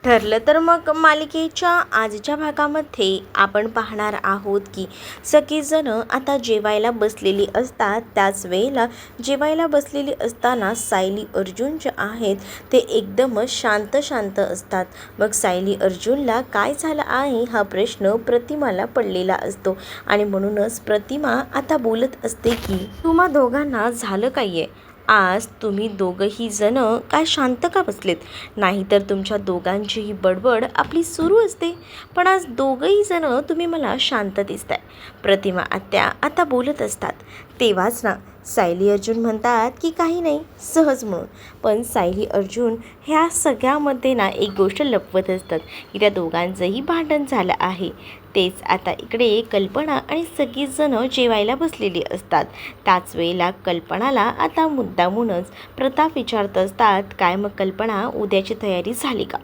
ठरलं तर मग मालिकेच्या आजच्या भागामध्ये आपण पाहणार आहोत की सगळीजणं आता जेवायला बसलेली असतात. त्याच वेळेला जेवायला बसलेली असताना सायली अर्जुन जे आहेत ते एकदमच शांत शांत असतात. मग सायली अर्जुनला काय झालं आहे हा प्रश्न प्रतिमाला पडलेला असतो आणि म्हणूनच प्रतिमा आता बोलत असते की तुम्हा दोघांना झालं काय आहे? आज तुम्ही दोघंही जण काय शांत का बसलेत? नाहीतर तुमच्या दोघांचीही बडबड आपली सुरू असते, पण आज दोघंही जण तुम्ही मला शांत दिसताय. प्रतिमा आत्या आता बोलत असतात. तेव्हाच ना सायली अर्जुन म्हणतात की काही नाही, सहज म्हणून. पण सायली अर्जुन ह्या सगळ्यामध्ये ना एक गोष्ट लपवत असतात की त्या दोघांचंही भांडण झालं आहे. तेच आता इकडे कल्पना आणि सगळीच जणं जेवायला बसलेली असतात. त्याच वेळेला कल्पनाला आता मुद्दामूनच प्रताप विचारत असतात, काय मग कल्पना उद्याची तयारी झाली का?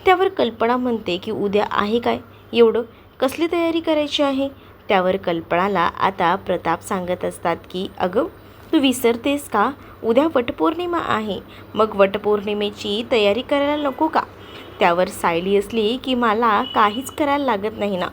त्यावर कल्पना म्हणते की उद्या आहे काय एवढं, कसली तयारी करायची आहे? त्यावर कल्पनाला आता प्रताप सांगत असतात की अगं तू विसरतेस का, उद्या वटपौर्णिमा आहे, मग वटपौर्णिमेची तयारी करायला नको का? त्यावर सायली असली की मला काहीच करायला लागत नाही ना,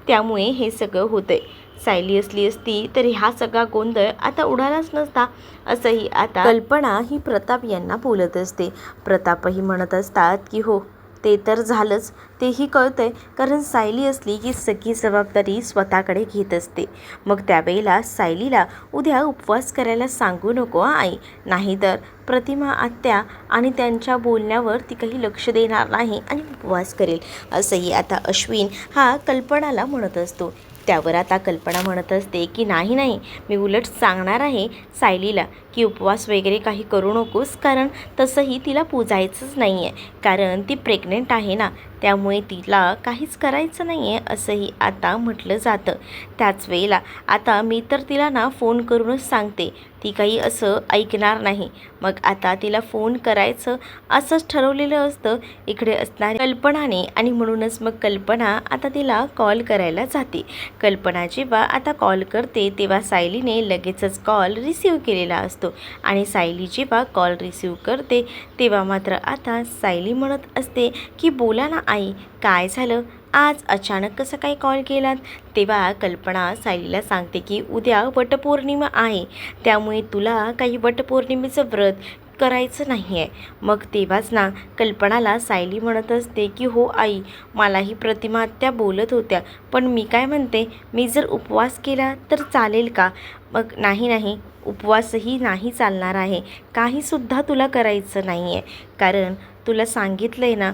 त्यामुळे हे सगळं होतंय. सायली असली असती तर हा सगळा गोंधळ आता उडालाच नसता, असंही आता कल्पना ही प्रताप यांना बोलत असते. प्रतापही म्हणत असतात की हो ते तर झालंच, तेही कळतंय, कारण सायली असली की सगळी जबाबदारी स्वतःकडे घेत असते. मग त्यावेळेला सायलीला उद्या उपवास करायला सांगू नको आई, नाहीतर प्रतिमा आत्या आणि त्यांच्या बोलण्यावर ती काही लक्ष देणार नाही आणि उपवास करेल, असंही आता अश्विन हा कल्पनाला म्हणत असतो. त्यावर आता कल्पना म्हणत असते की नाही नाही, मी उलट सांगणार आहे सायलीला की उपवास वगैरे काही करू नकोस, कारण तसंही तिला पूजायचंच नाही आहे, कारण ती प्रेग्नेंट आहे ना, त्यामुळे तिला काहीच करायचं नाही आहे, असंही आता म्हटलं जातं. त्याच वेळेला आता मी तर तिला ना फोन करूनच सांगते, ती काही असं ऐकणार नाही. मग आता तिला फोन करायचं असंच ठरवलेलं असतं इकडे असणारी कल्पनाने, आणि म्हणूनच मग कल्पना आता तिला कॉल करायला जाते. कल्पना जेव्हा आता कॉल करते तेव्हा सायलीने लगेचच कॉल रिसीव केलेला असतो आणि सायली जेव्हा कॉल रिसीव करते तेव्हा मात्र आता सायली म्हणत असते की बोला ना आई, काय झालं, आज अचानक कसं काय कॉल केलात? तेव्हा कल्पना सायलीला सांगते की उद्या वटपौर्णिमा आहे, त्यामुळे तुला काही वटपौर्णिमेचं व्रत करायचं नाही आहे. मग तेव्हाच ना कल्पनाला सायली म्हणत असते की हो आई, मलाही प्रतिमा आत्या बोलत होत्या, पण मी काय म्हणते, मी जर उपवास केला तर चालेल का? मग नाही नाही, उपवासही नाही चालणार आहे, काहीसुद्धा तुला करायचं नाही आहे, कारण तुला सांगितलं आहे ना,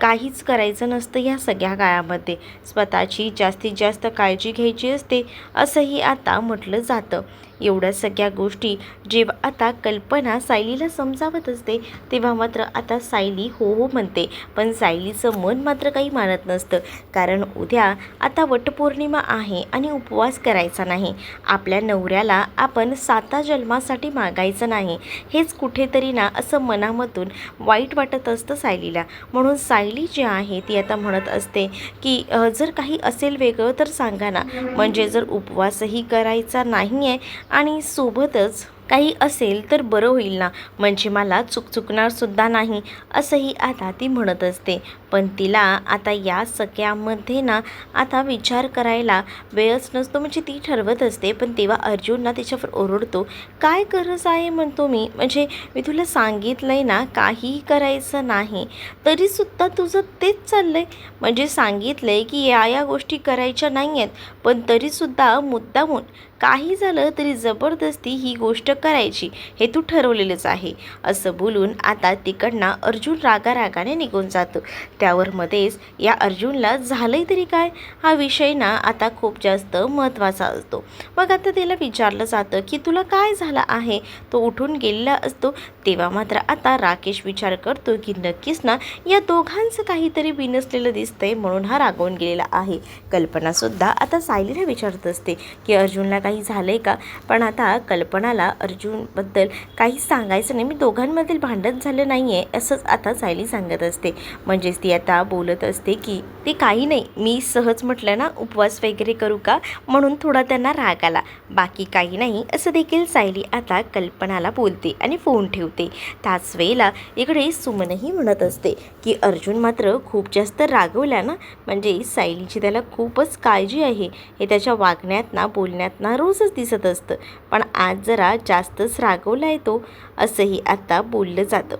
काहीच करायचं नसतं या सगळ्या काळामध्ये, स्वतःची जास्तीत जास्त काळजी घ्यायची असते, असंही आता म्हटलं जातं. एवढ्या सगळ्या गोष्टी जेव्हा आता कल्पना सायलीला समजावत असते तेव्हा मात्र आता सायली हो हो म्हणते, पण सायलीचं मन मात्र काही मानत नसतं, कारण उद्या आता वटपौर्णिमा आहे आणि उपवास करायचा नाही, आपल्या नवऱ्याला आपण 7 जन्मासाठी मागायचं नाही, हेच कुठेतरी ना असं मनामधून वाईट वाटत असतं सायलीला. म्हणून सायली जी आहे ती आता म्हणत असते की जर काही असेल वेगळं तर सांगा ना, म्हणजे जर उपवासही करायचा नाही आहे आणि सोबतच काही असेल तर बरं होईल ना, म्हणजे मला चुकणारसुद्धा नाही, असंही आता ती म्हणत असते. पण तिला आता या सगळ्यामध्ये ना आता विचार करायला वेळच नसतो, म्हणजे ती ठरवत असते. पण तेव्हा अर्जुन ना तिच्यावर ओरडतो, काय गरज आहे म्हणतो मी, म्हणजे मी तुला सांगितलं आहे ना काहीही करायचं नाही, तरीसुद्धा तुझं तेच चाललं आहे, म्हणजे सांगितलं आहे की या गोष्टी करायच्या नाही आहेत, पण तरीसुद्धा मुद्दामून काही झालं तरी जबरदस्ती ही गोष्ट करायची, हे तू ठरवलेलंच आहे, असं बोलून आता तिकडनं अर्जुन रागारागाने निघून जातो. त्यावर मध्येच या अर्जुनला झालंय तरी काय हा विषय ना आता खूप जास्त महत्त्वाचा असतो. मग आता तिला विचारलं जातं की तुला काय झालं आहे, तो उठून गेलेला असतो. तेव्हा मात्र आता राकेश विचार करतो की नक्कीच ना या दोघांचं काहीतरी बिनसलेलं दिसतंय, म्हणून हा रागवून गेलेला आहे. कल्पनासुद्धा आता सायलीला विचारत असते की अर्जुनला काही झालंय का, पण आता कल्पनाला अर्जुनबद्दल काहीच सांगायचं नाही, मी दोघांमधील भांडण झालं नाही आहे असंच आता सायली सांगत असते. म्हणजेच ती आता बोलत असते की ते काही नाही, मी सहज म्हटलं ना उपवास वगैरे करू का, म्हणून थोडा त्यांना राग आला, बाकी काही नाही असं देखील सायली आता कल्पनाला बोलते आणि फोन ठेवते. त्याच वेळेला इकडे सुमनही म्हणत असते की अर्जुन मात्र खूप जास्त रागवला ना, म्हणजे सायलीची त्याला खूपच काळजी आहे, हे त्याच्या वागण्यात ना बोलण्यात ना रोजच दिसत असतं, पण आज जरा जास्तच रागवला आहे तो, असंही आता बोललं जातं.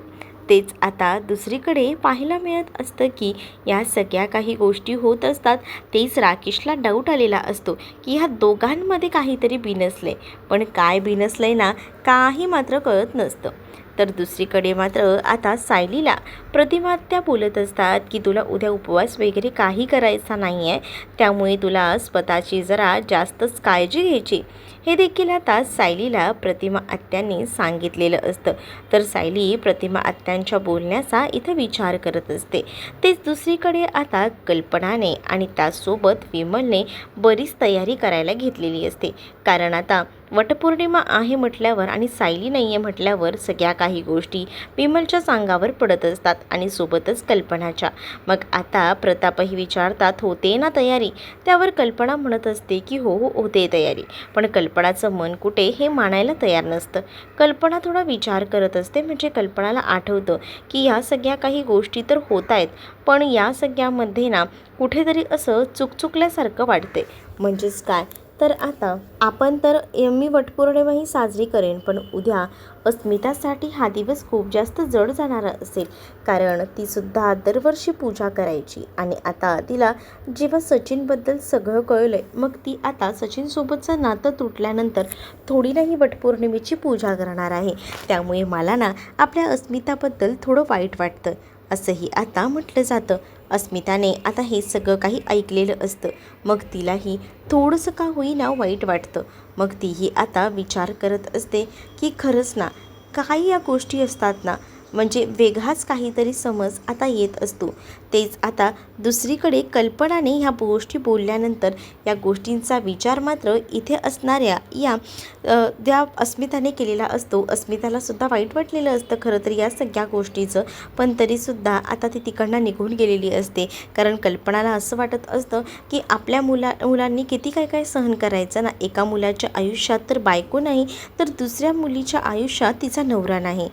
तेच आता दुसरीकडे पाहायला मिळत असतं की या सगळ्या काही गोष्टी होत असतात. तेच राकेशला डाऊट आलेला असतो की ह्या दोघांमध्ये काहीतरी बिनसले, पण काय बिनसलंय ना काही मात्र कळत नसतं. तर दुसरीकडे मात्र आता सायलीला प्रतिमा त्या बोलत असतात की तुला उद्या उपवास वगैरे काही करायचा नाही आहे, त्यामुळे तुला स्वतःची जरा जास्तच काळजी घ्यायची, हे देखील आता सायलीला प्रतिमा आत्यांनी सांगितलेलं असतं. तर सायली प्रतिमा आत्यांच्या बोलण्याचा इथं विचार करत असते. तेच दुसरीकडे आता कल्पनाने आणि त्याचसोबत विमलने बरीच तयारी करायला घेतलेली असते, कारण आता वटपौर्णिमा आहे म्हटल्यावर आणि सायली नाही आहे म्हटल्यावर सगळ्या काही गोष्टी विमलच्याच अंगावर पडत असतात आणि सोबतच कल्पनाच्या. मग आता प्रतापही विचारतात होते ना तयारी, त्यावर कल्पना म्हणत असते की हो हो होते तयारी, पण कल्पनाचं मन कुठे हे मानायला तयार नसतं. कल्पना थोडा विचार करत असते, म्हणजे कल्पनाला आठवतं की ह्या सगळ्या काही गोष्टी तर होत आहेत, पण या सगळ्यामध्ये ना कुठेतरी असं चुकचुकल्यासारखं वाटते. म्हणजेच काय तर आता आपण तर मी वटपौर्णिमाही साजरी करेन, पण उद्या अस्मितासाठी हा दिवस खूप जास्त जड जाणारा असेल, कारण तीसुद्धा दरवर्षी पूजा करायची आणि आता तिला जेव्हा सचिनबद्दल सगळं कळलं आहे, मग ती आता सचिनसोबतचं नातं तुटल्यानंतर थोडी नाही वटपौर्णिमेची पूजा करणार आहे. त्यामुळे मला ना आपल्या अस्मिताबद्दल थोडं वाईट वाटतं, असंही आता म्हटलं जातं. अस्मिताने आता हे सगळं काही ऐकलेलं असतं, मग तिलाही थोडंसं का होईना वाईट वाटतं. मग तीही आता विचार करत असते की खरंच ना काही या गोष्टी असतात ना, म्हणजे वेगळाच काहीतरी समज आता येत असतो. तेच आता दुसरीकडे कल्पनाने ह्या गोष्टी बोलल्यानंतर या गोष्टींचा विचार मात्र इथे असणाऱ्या या त्या अस्मिताने केलेला असतो. अस्मितालासुद्धा वाईट वाटलेलं असतं खरं तर या सगळ्या गोष्टीचं, पण तरीसुद्धा आता ती तिकडनं निघून गेलेली असते, कारण कल्पनाला असं वाटत असतं की आपल्या मुलांनी किती काय काय सहन करायचं ना, एका मुलाच्या आयुष्यात तर बायको नाही, तर दुसऱ्या मुलीच्या आयुष्यात तिचा नवरा नाही,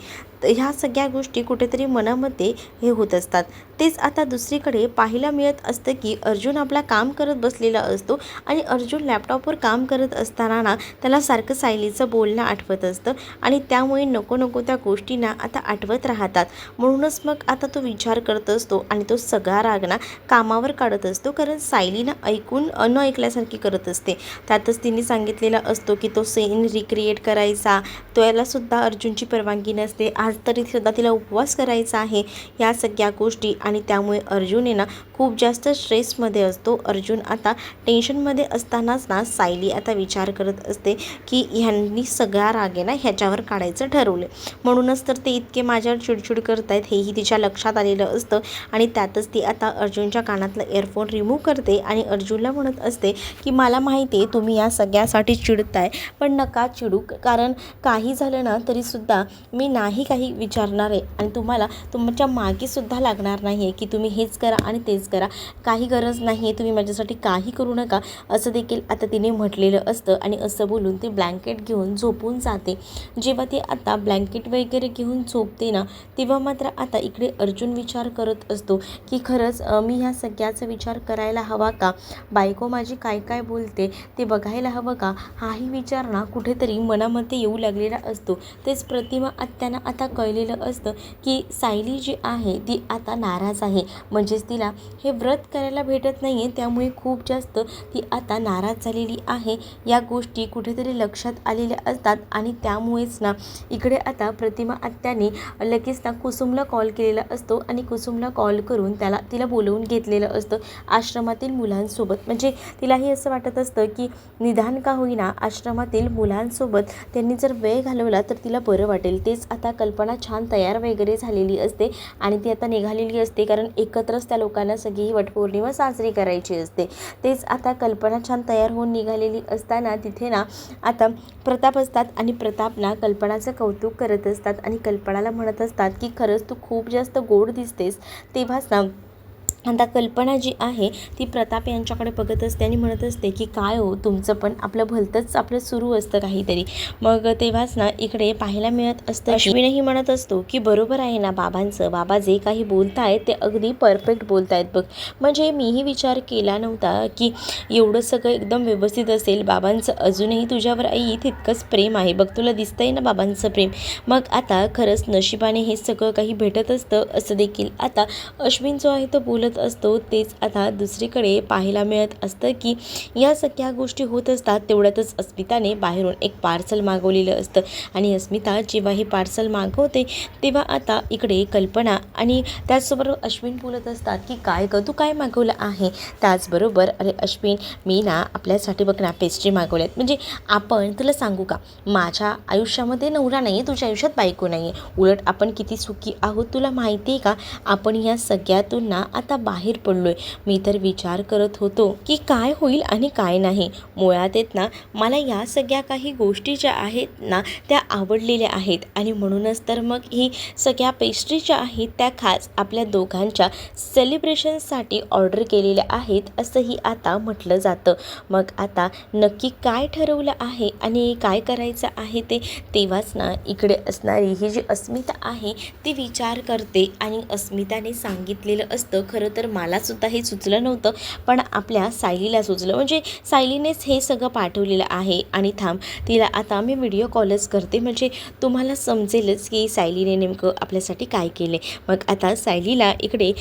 ह्या सगळ्या गोष्टी कुठेतरी मनामध्ये हे होत असतात. तेच आता दुसरीकडे पाहायला मिळत असतं की अर्जुन आपला काम करत बसलेला असतो आणि अर्जुन लॅपटॉपवर काम करत असताना ना त्याला सारखं सायलीचं बोलणं आठवत असतं आणि त्यामुळे नको नको त्या गोष्टींना आता आठवत राहतात. म्हणूनच मग आता तो विचार करत असतो आणि तो सगळा राग ना कामावर काढत असतो, कारण सायलीनं ऐकून न ऐकल्यासारखी करत असते. त्यातच तिने सांगितलेला असतो की तो सीन रिक्रिएट करायचा, त्यालासुद्धा अर्जुनची परवानगी नसते, आज तरीसुद्धा तिला उपवास करायचा आहे, या सगळ्या गोष्टी, आणि त्यामुळे अर्जुन आहे ना खूप जास्त स्ट्रेसमध्ये असतो. अर्जुन आता टेन्शनमध्ये असतानाच ना सायली आता विचार करत असते की ह्यांनी सगळा राग आहे ना ह्याच्यावर काढायचं ठरवलं, म्हणूनच तर ते इतके माझ्यावर चिडचिड करत आहेत हेही तिच्या लक्षात आलेलं असतं. आणि त्यातच ती आता अर्जुनच्या कानातलं इयरफोन रिमूव्ह करते आणि अर्जुनला म्हणत असते की मला माहिती आहे तुम्ही या सगळ्यासाठी चिडताय, पण नका चिडू, कारण काही झालं ना तरीसुद्धा मी नाही काही विचारणार आहे आणि तुम्हाला तुमच्या मागेसुद्धा लागणार नाही आहे की तुम्ही हेच करा आणि तेच करा, काही गरज नाही आहे, तुम्ही माझ्यासाठी काही करू नका, असं देखील आता तिने म्हटलेलं असतं. आणि असं बोलून ती ब्लँकेट घेऊन झोपून जाते. जेव्हा ती आता ब्लँकेट वगैरे घेऊन झोपते ना, तेव्हा मात्र आता इकडे अर्जुन विचार करत असतो की खरंच मी ह्या सगळ्याचा विचार करायला हवा का, बायको माझी काय काय बोलते ते बघायला हवं का, हाही विचार ना कुठेतरी मनामध्ये येऊ लागलेला असतो. तेच प्रतिमा आत्यांना आता कळलेलं असतं की सायली जी आहे ती आता नाराज आहे, म्हणजेच तिला हे व्रत करायला भेटत नाही आहे, त्यामुळे खूप जास्त ती आता नाराज झालेली आहे. या गोष्टी कुठेतरी लक्षात आलेल्या असतात आणि त्यामुळेच ना इकडे आता प्रतिमा आत्याने लगेच ना कुसुमला कॉल केलेला असतो आणि कुसुमला कॉल करून तिला बोलवून घेतलेलं असतं आश्रमातील मुलांसोबत. म्हणजे तिलाही असं वाटत असतं की निदान का होईना आश्रमातील मुलांसोबत त्यांनी जर वेळ घालवला तर तिला बरं वाटेल. तेच आता कल्पना छान तयार वगैरे झालेली असते आणि ती आता निघालेली असते, कारण एकत्रच त्या लोकांना सगळी ही वटपौर्णिमा साजरी करायची असते. तेच आता कल्पना छान तयार होऊन निघालेली असताना तिथे ना आता प्रताप असतात आणि प्रताप ना कल्पनाचं कौतुक करत असतात आणि कल्पनाला म्हणत असतात की खरंच तू खूप जास्त गोड दिसतेस. तेव्हाच ना आता कल्पना जी आहे ती प्रताप यांच्याकडे बघत असते आणि म्हणत असते की काय हो, तुमचं पण आपलं भलतंच आपलं सुरू असतं काहीतरी. मग तेव्हाच ना इकडे पाहायला मिळत असतं अश्विनही म्हणत असतो की बरोबर आहे ना बाबांचं, बाबा जे काही बोलतायत ते अगदी परफेक्ट बोलतायत बघ. म्हणजे मीही विचार केला नव्हता की एवढं सगळं एकदम व्यवस्थित असेल. बाबांचं अजूनही तुझ्यावर आई तितकंच प्रेम आहे बघ, तुला दिसतंय ना बाबांचं प्रेम. मग आता खरंच नशिबाने हे सगळं काही भेटत असतं असं देखील आता अश्विन जो आहे तो बोलत असतो. तेच आता दुसरीकडे पाहायला मिळत असतं की या सगळ्या गोष्टी होत असतात. तेवढ्यातच अस्मिताने बाहेरून एक पार्सल मागवलेलं असतं आणि अस्मिता जेव्हा हे पार्सल मागवते तेव्हा आता इकडे कल्पना आणि त्याचबरोबर अश्विन बोलत असतात की काय ग, तू काय मागवलं आहे. त्याचबरोबर अरे अश्विन, मी ना आपल्यासाठी बघ ना पेस्ट्री मागवल्यात. म्हणजे आपण तुला सांगू का, माझ्या आयुष्यामध्ये नवरा नाही आहे, तुझ्या आयुष्यात बायको नाही आहे. उलट आपण किती सुखी आहोत तुला माहिती आहे का. आपण या सगळ्यातून ना आता बाहेर पडलोय. मी तर विचार करत होतो की काय होईल आणि काय नाही. मुळात येत ना मला या सगळ्या काही गोष्टी ज्या आहेत ना त्या आवडलेल्या आहेत आणि म्हणूनच तर मग ही सगळ्या पेस्ट्री ज्या आहेत त्या खास आपल्या दोघांच्या सेलिब्रेशनसाठी ऑर्डर केलेल्या आहेत असंही आता म्हटलं जातं. मग आता नक्की काय ठरवलं आहे आणि काय करायचं आहे ते तेव्हाच ना इकडे असणारी ही जी अस्मिता आहे ती विचार करते आणि अस्मिताने सांगितलेलं असतं. खरं तर मलासुद्धा हे सुचलं नव्हतं, पण आपल्या सायलीला सुचलं. म्हणजे सायलीनेच हे सगळं पाठवलेलं आहे. आणि थांब, तिला आता मी व्हिडिओ कॉलच करते, म्हणजे तुम्हाला समजेलच की सायलीने नेमकं आपल्यासाठी काय केले. मग आता सायलीला इकडे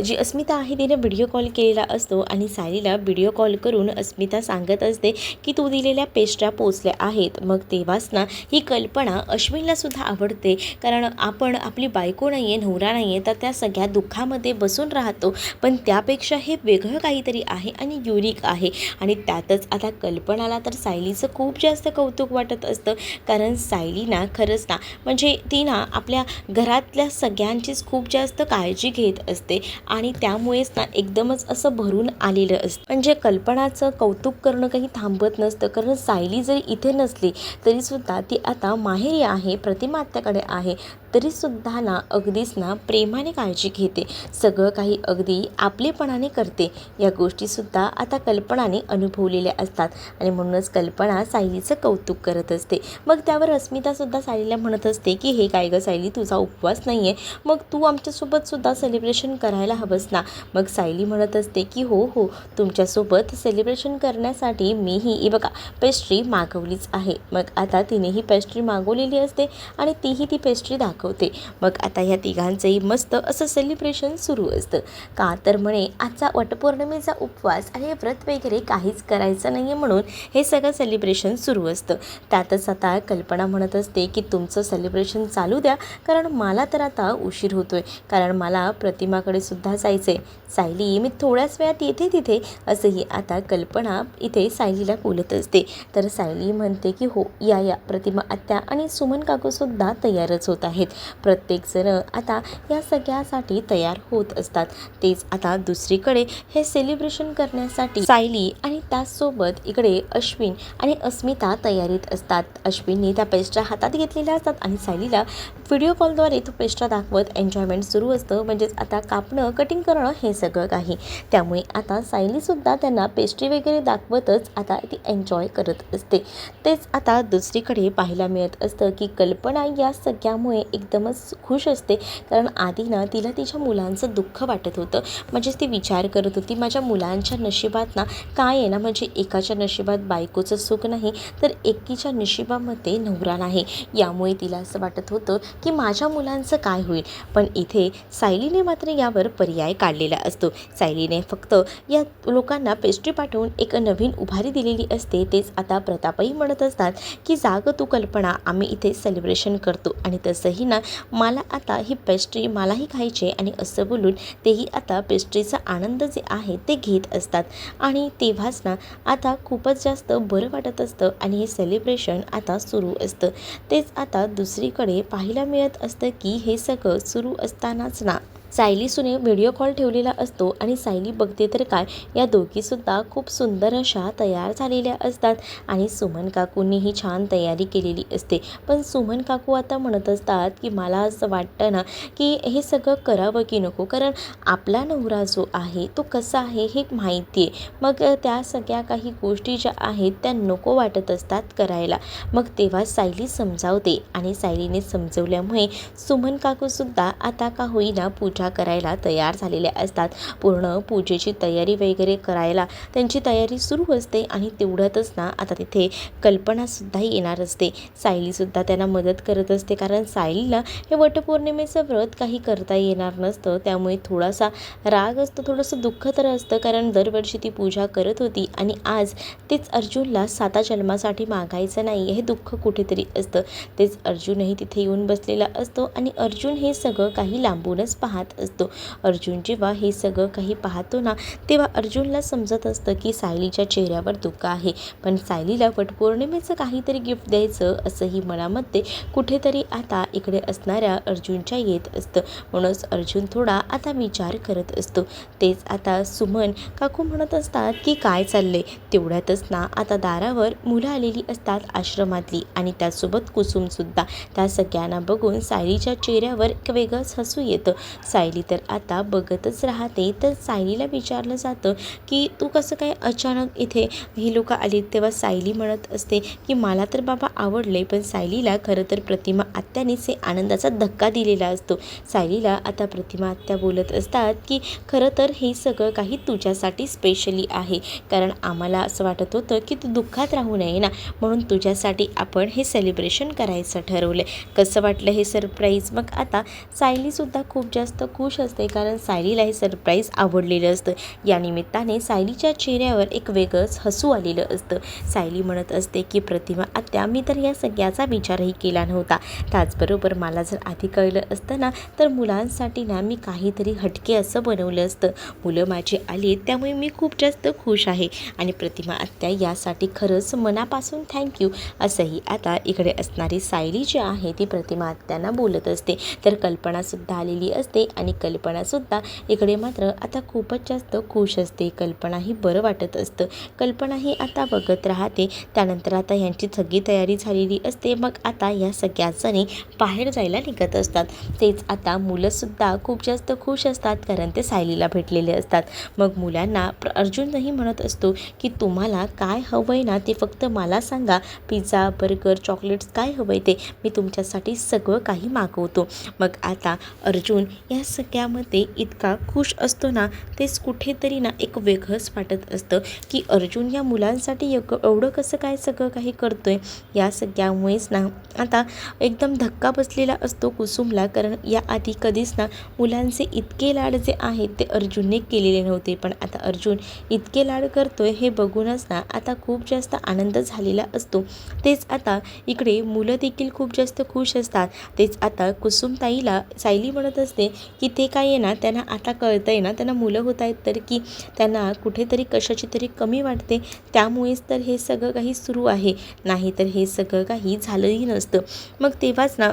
जी अस्मिता आहे तिने व्हिडिओ कॉल केलेला असतो आणि सायलीला व्हिडिओ कॉल करून अस्मिता सांगत असते की तू दिलेल्या पेस्ट्र्या पोचल्या आहेत. मग तेव्हाच ना ही कल्पना अश्विनला सुद्धा आवडते, कारण आपण आपली बायको नाही आहे, नवरा नाही आहे, तर त्या सगळ्या दुःखामध्ये बसून राहतो, पण त्यापेक्षा हे वेगळं काहीतरी आहे आणि युनिक आहे. आणि त्यातच आता कल्पनाला तर सायलीचं खूप जास्त कौतुक वाटत असतं, कारण सायली ना खरंच ना म्हणजे ती ना आपल्या घरातल्या सगळ्यांचीच खूप जास्त काळजी घेत असते आणि त्यामुळेच ना एकदमच असं भरून आलेलं असतं. म्हणजे कल्पनाचं कौतुक करणं काही थांबत नसतं, कारण सायली जरी इथे नसली तरीसुद्धा ती आता माहेरी आहे, प्रतिमा आत्याकडे आहे, तरीसुद्धा ना अगदीच ना प्रेमाने काळजी घेते. सगळं काही अगदी आपलेपणाने करते. या गोष्टीसुद्धा आता कल्पनाने अनुभवलेल्या असतात आणि म्हणूनच कल्पना सायलीचं कौतुक करत असते. मग त्यावर अस्मितासुद्धा सायलीला म्हणत असते की हे काय गं सायली, तुझा उपवास नाही आहे, मग तू आमच्यासोबतसुद्धा सेलिब्रेशन करायला हवंस ना. मग सायली म्हणत असते की हो हो, तुमच्यासोबत सेलिब्रेशन करण्यासाठी मीही बघा पेस्ट्री मागवलीच आहे. मग आता तिने ही पेस्ट्री मागवलेली असते आणि तीही ती पेस्ट्री दाखवते. मग आता ह्या तिघांचंही मस्त असं सेलिब्रेशन सुरू असतं. का तर म्हणे आजचा वटपौर्णिमेचा उपवास आणि व्रत वगैरे काहीच करायचं नाही आहे, म्हणून हे सगळं सेलिब्रेशन सुरू असतं. त्यातच आता कल्पना म्हणत असते की तुमचं सेलिब्रेशन चालू द्या, कारण मला तर आता उशीर होतोय, कारण मला प्रतिमाकडे सुद्धा जायचं आहे. सायली, मी थोड्याच वेळात येते तिथे, असंही आता कल्पना इथे सायलीला बोलत असते. तर सायली म्हणते की हो या या, प्रतिमा आत्या आणि सुमन काकूसुद्धा तयारच होत आहेत. प्रत्येकजण आता या सगळ्यासाठी तयार होत असतात. तेच आता दुसरीकडे हे सेलिब्रेशन करण्यासाठी सायली आणि त्याचसोबत इकडे अश्विन आणि अस्मिता तयारीत असतात. अश्विनने त्या पेस्ट्र्या हातात घेतलेल्या असतात आणि सायलीला व्हिडिओ कॉलद्वारे तो पेस्ट्रा दाखवत एन्जॉयमेंट सुरू असतं. म्हणजेच आता कापणं, कटिंग करणं हे सगळं काही. त्यामुळे आता सायलीसुद्धा त्यांना पेस्ट्री वगैरे दाखवतच आता ती एन्जॉय करत असते. तेच आता दुसरीकडे पाहायला मिळत असतं की कल्पना या सगळ्यामुळे एकदमच खुश असते, कारण आधी ना तिला तिच्या मुलांचं दुःख वाटत होतं. म्हणजेच ती विचार करत होती माझ्या मुलांच्या नशिबात ना काय आहे ना, म्हणजे एकाच्या नशिबात बायकोचं सुख नाही तर एकीच्या नशिबामध्ये नवरा नाही. यामुळे तिला असं वाटत होतं की माझ्या मुलांचं काय होईल. पण इथे सायलीने मात्र यावर पर्याय काढलेला असतो. सायलीने फक्त या लोकांना पेस्ट्री पाठवून एक नवीन उभारी दिलेली असते. तेच आता प्रतापही म्हणत असतात की जाग तू कल्पना, आम्ही इथे सेलिब्रेशन करतो आणि तसंही ना मला आता ही पेस्ट्री मलाही खायची आहे आणि असं बोलून तेही आता पेस्ट्रीचा आनंद जे आहे ते घेत असतात. आणि तेव्हाच ना आता खूपच जास्त बरं वाटत असतं आणि हे सेलिब्रेशन आता सुरू असतं. तेच आता दुसरीकडे पाहायला मिळत असतं की हे सगळं सुरू असतानाच ना सायलीसुने व्हिडिओ कॉल ठेवलेला असतो आणि सायली बघते तर काय, या दोघीसुद्धा खूप सुंदर अशा तयार झालेल्या असतात आणि सुमन काकूंनीही छान तयारी केलेली असते. पण सुमन काकू आता म्हणत असतात की मला असं वाटतं ना की हे सगळं करावं की नको, कारण आपला नवरा जो आहे तो कसा आहे हे माहिती आहे. मग त्या सगळ्या काही गोष्टी ज्या आहेत त्या नको वाटत असतात करायला. मग तेव्हा सायली समजावते आणि सायलीने समजवल्यामुळे सुमन काकूसुद्धा आता का होईना पूजा करायला तयार झालेल्या असतात. पूर्ण पूजेची तयारी वगैरे करायला त्यांची तयारी सुरू असते आणि तेवढ्यातच ना आता तिथे कल्पनासुद्धा येणार असते. सायलीसुद्धा त्यांना मदत करत असते, कारण सायलीला हे वटपौर्णिमेचं व्रत काही करता येणार नसतं. त्यामुळे थोडासा राग असतो, थोडंसं दुःख तर असतं, कारण दरवर्षी ती पूजा करत होती आणि आज तेच अर्जुनला 7 जन्मासाठी मागायचं नाही हे दुःख कुठेतरी असतं. तेच अर्जुनही तिथे येऊन बसलेला असतो आणि अर्जुन हे सगळं काही लांबूनच पाहत असतो. अर्जुन जेव्हा हे सगळं काही पाहतो ना तेव्हा अर्जुनला समजत असतं की सायलीच्या चेहऱ्यावर दुःख आहे, पण सायलीला वटपौर्णिमेचं काहीतरी गिफ्ट द्यायचं असंही मनामध्ये कुठेतरी आता इकडे असणाऱ्या अर्जुनच्या येत असतं. म्हणूनच अर्जुन थोडा आता विचार करत असतो. तेच आता सुमन काकू म्हणत असतात की काय चाललंय. तेवढ्यातच ना आता दारावर मुलं आलेली असतात आश्रमातली आणि त्यासोबत कुसुमसुद्धा. त्या सगळ्यांना बघून सायलीच्या चेहऱ्यावर एक वेगळंच हसू येतं. सायली तर आता बघतच राहते. तर सायलीला विचारलं जातं की तू कसं काय अचानक इथे ही लोकं आली. तेव्हा सायली म्हणत असते की मला तर बाबा आवडले, पण सायलीला खरं तर प्रतिमा आत्यानेच हे आनंदाचा धक्का दिलेला असतो. सायलीला आता प्रतिमा आत्या बोलत असतात की खरं तर हे सगळं काही तुझ्यासाठी स्पेशली आहे, कारण आम्हाला असं वाटत होतं की तू दुःखात राहू नये ना, म्हणून तुझ्यासाठी आपण हे सेलिब्रेशन करायचं ठरवलं. कसं वाटलं हे सरप्राईज. मग आता सायलीसुद्धा खूप जास्त खुश असते, कारण सायलीला हे सरप्राईज आवडलेलं असतं. या निमित्ताने सायलीच्या चेहऱ्यावर एक वेगळंच हसू आलेलं असतं. सायली म्हणत असते की प्रतिमा आत्या, मी तर या सगळ्याचा विचारही केला नव्हता. त्याचबरोबर मला जर आधी कळलं असतं ना तर मुलांसाठी ना मी काहीतरी हटके असं बनवलं असतं. मुलं माझी आली त्यामुळे मी खूप जास्त खुश आहे आणि प्रतिमा आत्या यासाठी खरंच मनापासून थँक्यू, असंही आता इकडे असणारी सायली जी आहे ती प्रतिमा आत्यांना बोलत असते. तर कल्पनासुद्धा आलेली असते आणि कल्पनासुद्धा इकडे मात्र आता खूपच जास्त खुश असते. कल्पनाही बरं वाटत असतं. कल्पनाही आता बघत राहते. त्यानंतर आता यांची सगळी तयारी झालेली असते. मग आता या सगळ्याजणी बाहेर जायला निघत असतात. तेच आता मुलंसुद्धा खूप जास्त खुश असतात, कारण ते सायलीला भेटलेले असतात. मग मुलांना अर्जुनही म्हणत असतो की तुम्हाला काय हवं आहे ना ते फक्त मला सांगा. पिझ्झा, बर्गर, चॉकलेट्स काय हवं आहे ते मी तुमच्यासाठी सगळं काही मागवतो. मग आता अर्जुन या सगळ्यामध्ये इतका खुश असतो ना, तेच कुठेतरी ना एक वेगळंच वाटत असतं की अर्जुन या मुलांसाठी एवढं कसं काय सगळं काही करतोय. या सगळ्यामुळेच ना आता एकदम धक्का बसलेला असतो कुसुमला, कारण याआधी कधीच ना मुलांचे इतके लाड जे आहेत ते अर्जुनने केलेले नव्हते. पण आता अर्जुन इतके लाड करतोय हे बघूनच ना आता खूप जास्त आनंद झालेला असतो. तेच आता इकडे मुलं देखील खूप जास्त खुश असतात. तेच आता कुसुमताईला सायली म्हणत असते की ते काय आहे ना त्यांना आता कळतं आहे ना, त्यांना मुलं होत आहेत तर की त्यांना कुठेतरी कशाची तरी कमी वाटते, त्यामुळेच तर हे सगळं काही सुरू आहे, नाहीतर हे सगळं काही झालंही नसतं. मग तेव्हाच ना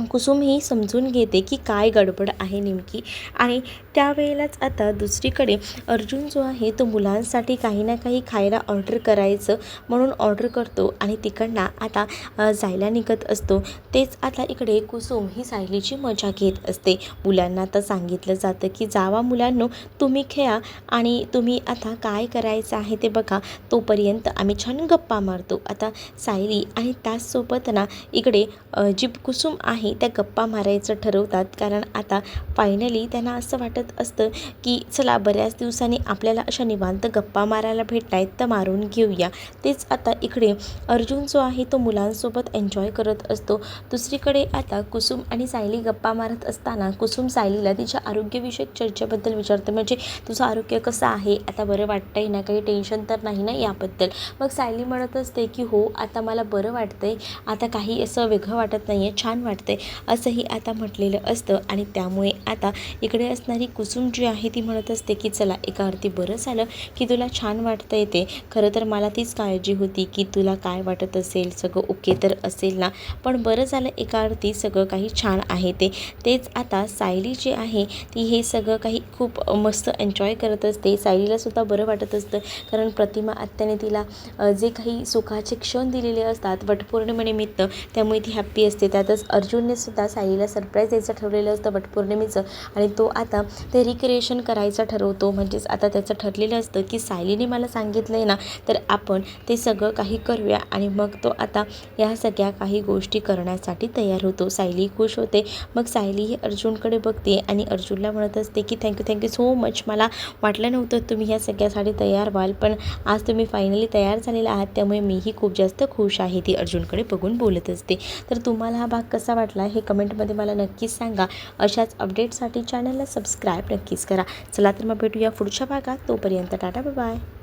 कुसुम ही समजून घेते की काय गडबड आहे नेमकी. आणि त्यावेळेलाच आता दुसरीकडे अर्जुन जो आहे तो मुलांसाठी काही ना काही खायला ऑर्डर करायचं म्हणून ऑर्डर करतो आणि तिकडनं आता जायला निघत असतो. तेच आता इकडे कुसुम ही सायलीची मजा घेत असते. मुलांना आता सांगितलं जातं की जावा मुलांनो, तुम्ही खेळा आणि तुम्ही आता काय करायचं आहे ते बघा, तोपर्यंत आम्ही छान गप्पा मारतो. आता सायली आणि त्याचसोबत ना इकडे जी कुसुम आहे त्या गप्पा मारायचं ठरवतात, कारण आता फायनली त्यांना असं वाटत असतं की चला बऱ्याच दिवसांनी आपल्याला अशा निवांत गप्पा मारायला भेटत आहेत तर मारून घेऊया. तेच आता इकडे अर्जुन जो आहे तो मुलांसोबत एन्जॉय करत असतो. दुसरीकडे आता कुसुम आणि सायली गप्पा मारत असताना कुसुम सायलीला तिच्या आरोग्यविषयक चर्चेबद्दल विचारते, म्हणजे तुझं आरोग्य कसं आहे, आता बरं वाटतंय ना, काही टेन्शन तर नाही ना याबद्दल. मग सायली म्हणत असते की हो आता मला बरं वाटतंय, आता काही असं वेगळं वाटत नाही आहे, छान वाटतं असते असंही आता म्हटलेलं असतं. आणि त्यामुळे आता इकडे असणारी कुसुम जी आहे ती म्हणत असते की चला एका अर्थी बरं झालं की तुला छान वाटतं येते. खरं तर मला तीच काळजी होती की तुला काय वाटत असेल, सगळं ओके तर असेल ना. पण बरं झालं एका अर्थी सगळं काही छान आहे तेच आता सायली जी आहे ती हे सगळं काही खूप मस्त एन्जॉय करत असते. सायलीलासुद्धा बरं वाटत असतं, कारण प्रतिमा आत्याने तिला जे काही सुखाचे क्षण दिलेले असतात वटपौर्णिमेनिमित्त, त्यामुळे ती हॅप्पी असते. त्यातच अर्जुनने सुद्धा सायलीला सरप्राईज द्यायचं ठरवलेलं असतं वटपौर्णिमेचं, आणि तो आता ते रिक्रिएशन करायचं ठरवतो. म्हणजेच आता त्याचं ठरलेलं असतं की सायलीने मला सांगितलं आहे ना, तर आपण ते सगळं काही करूया. आणि मग तो आता या सगळ्या काही गोष्टी करण्यासाठी तयार होतो. सायली खुश होते. मग सायली ही अर्जुनकडे बघते आणि अर्जुनला म्हणत असते की थँक्यू सो मच. मला वाटलं नव्हतं तुम्ही ह्या सगळ्यासाठी तयार व्हाल, पण आज तुम्ही फायनली तयार झालेला आहात, त्यामुळे मीही खूप जास्त खुश आहे. ती अर्जुनकडे बघून बोलत असते. तर तुम्हाला हा भाग कसा वाटला हे कमेंटमध्ये मला नक्कीच सांगा. अशाच अपडेटसाठी चॅनलला सबस्क्राईब नक्कीच करा. चला तर मग भेटूया पुढच्या भागात. तोपर्यंत टाटा बाय बाय.